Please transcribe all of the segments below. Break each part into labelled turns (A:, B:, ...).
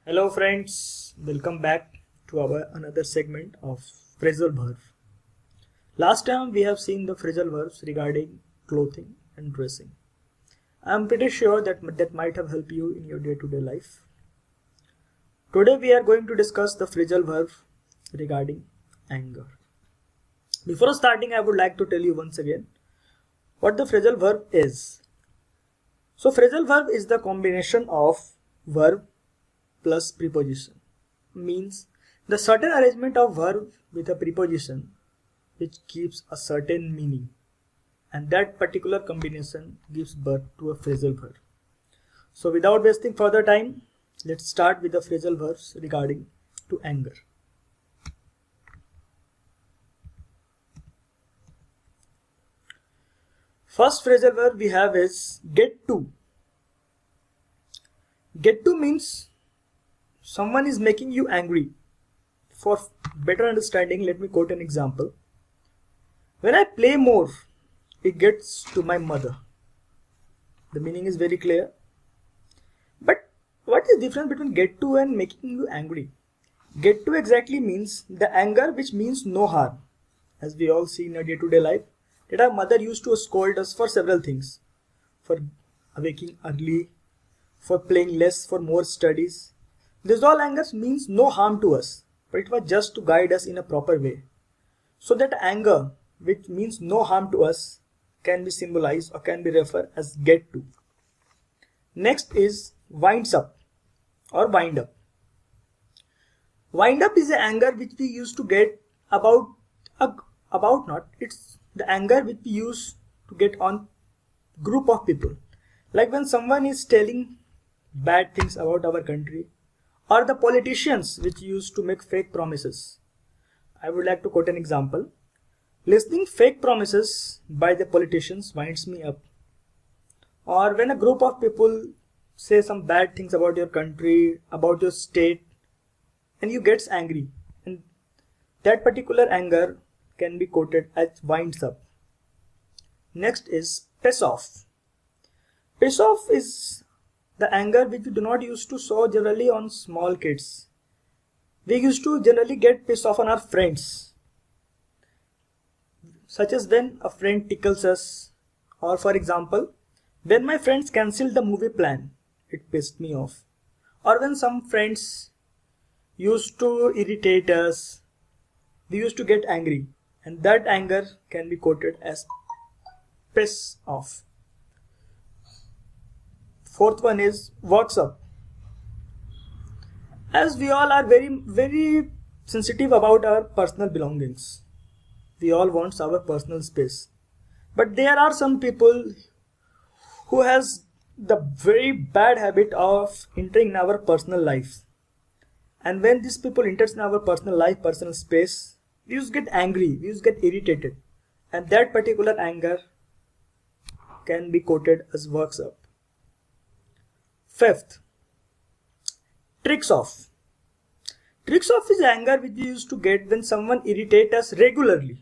A: Hello friends, welcome back to our another segment of phrasal verb. Last time we have seen the phrasal verbs regarding clothing and dressing. I am pretty sure that might have helped you in your day-to-day life. Today we are going to discuss the phrasal verb regarding anger. Before starting, I would like to tell you once again what the phrasal verb is. So phrasal verb is the combination of verb plus preposition, means the certain arrangement of verb with a preposition which gives a certain meaning, and that particular combination gives birth to a phrasal verb. So without wasting further time, let's start with the phrasal verbs regarding to anger. First phrasal verb we have is get to. Get to means someone is making you angry. For better understanding, let me quote an example. When I play more, it gets to my mother. The meaning is very clear. But what is the difference between get to and making you angry? Get to exactly means the anger which means no harm. As we all see in our day-to-day life, that our mother used to scold us for several things. For waking early, for playing less, for more studies. This all anger means no harm to us, but it was just to guide us in a proper way. So that anger, which means no harm to us, can be symbolized or can be referred as get to. Next is winds up or wind up. Wind up is the anger which we used to get it's the anger which we use to get on group of people. Like when someone is telling bad things about our country, or the politicians which used to make fake promises. I would like to quote an example. Listening fake promises by the politicians winds me up. Or when a group of people say some bad things about your country, about your state, and you get angry. And that particular anger can be quoted as winds up. Next is piss off. Piss off is the anger which we do not used to show generally on small kids. We used to generally get pissed off on our friends. Such as when a friend tickles us, or for example, when my friends cancelled the movie plan, it pissed me off. Or when some friends used to irritate us, we used to get angry, and that anger can be quoted as piss off. Fourth one is works up. As we all are very sensitive about our personal belongings, we all want our personal space. But there are some people who has the very bad habit of entering in our personal life. And when these people enters in our personal life, personal space, we used to get angry, we used to get irritated. And that particular anger can be quoted as works up. Fifth, tricks off. Tricks off is anger which we used to get when someone irritates us regularly.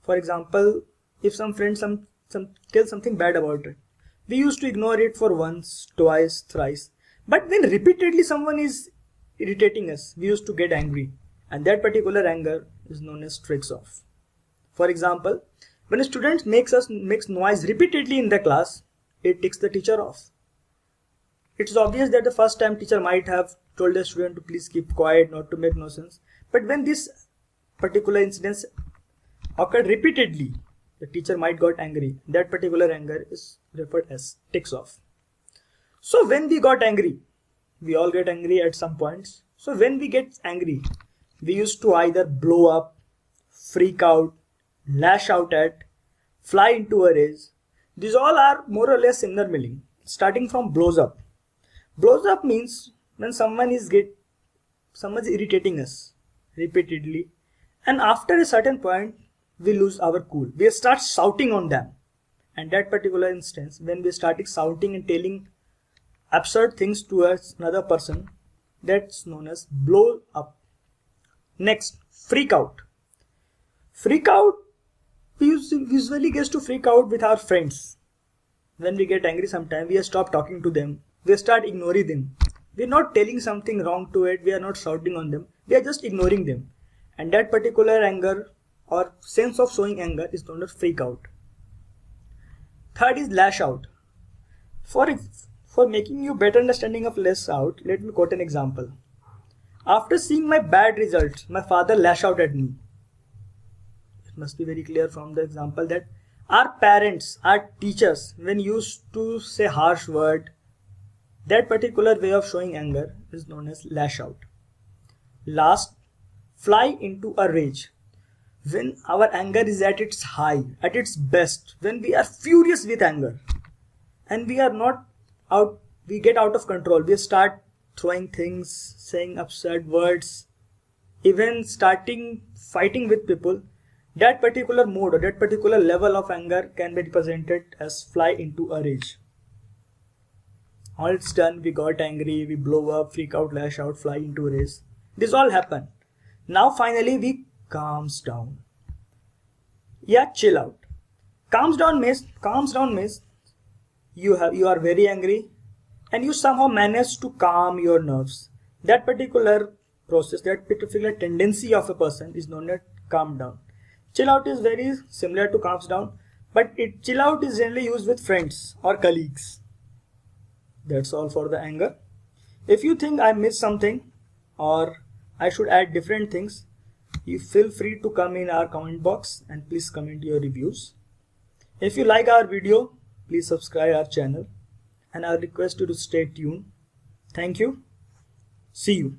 A: For example, if some friend tell something bad about it, we used to ignore it for once, twice, thrice. But when repeatedly someone is irritating us, we used to get angry. And that particular anger is known as tricks off. For example, when a student makes noise repeatedly in the class, it ticks the teacher off. It's obvious that the first time teacher might have told the student to please keep quiet, not to make nonsense. But when this particular incident occurred repeatedly, the teacher might got angry. That particular anger is referred as ticks off. So when we got angry, we all get angry at some points. So when we get angry, we used to either blow up, freak out, lash out at, fly into a rage. These all are more or less similar meaning. Starting from blows up. Blows up means when someone is irritating us repeatedly, and after a certain point we lose our cool. We start shouting on them, and that particular instance when we started shouting and telling absurd things towards another person, that's known as blow up. Next, freak out. Freak out, we usually get to freak out with our friends. When we get angry sometimes, we stop talking to them. We start ignoring them. We're not telling something wrong to it. We are not shouting on them. We are just ignoring them. And that particular anger or sense of showing anger is known as freak out. Third is lash out. For making you better understanding of lash out, let me quote an example. After seeing my bad results, my father lashed out at me. It must be very clear from the example that our parents, our teachers, when used to say harsh word, that particular way of showing anger is known as lash out. Last, fly into a rage. When our anger is at its high, at its best, when we are furious with anger and we are not out, we get out of control, we start throwing things, saying absurd words, even starting fighting with people, that particular mode or that particular level of anger can be represented as fly into a rage. All it's done, we got angry, we blow up, freak out, lash out, fly into a rage. This all happened. Now finally we calms down. Yeah, chill out. Calms down means you are very angry and you somehow manage to calm your nerves. That particular process, that particular tendency of a person is known as calm down. Chill out is very similar to calms down, but chill out is generally used with friends or colleagues. That's all for the anger. If you think I missed something or I should add different things, you feel free to come in our comment box and please comment your reviews. If you like our video, please subscribe our channel and I request you to stay tuned. Thank you. See you.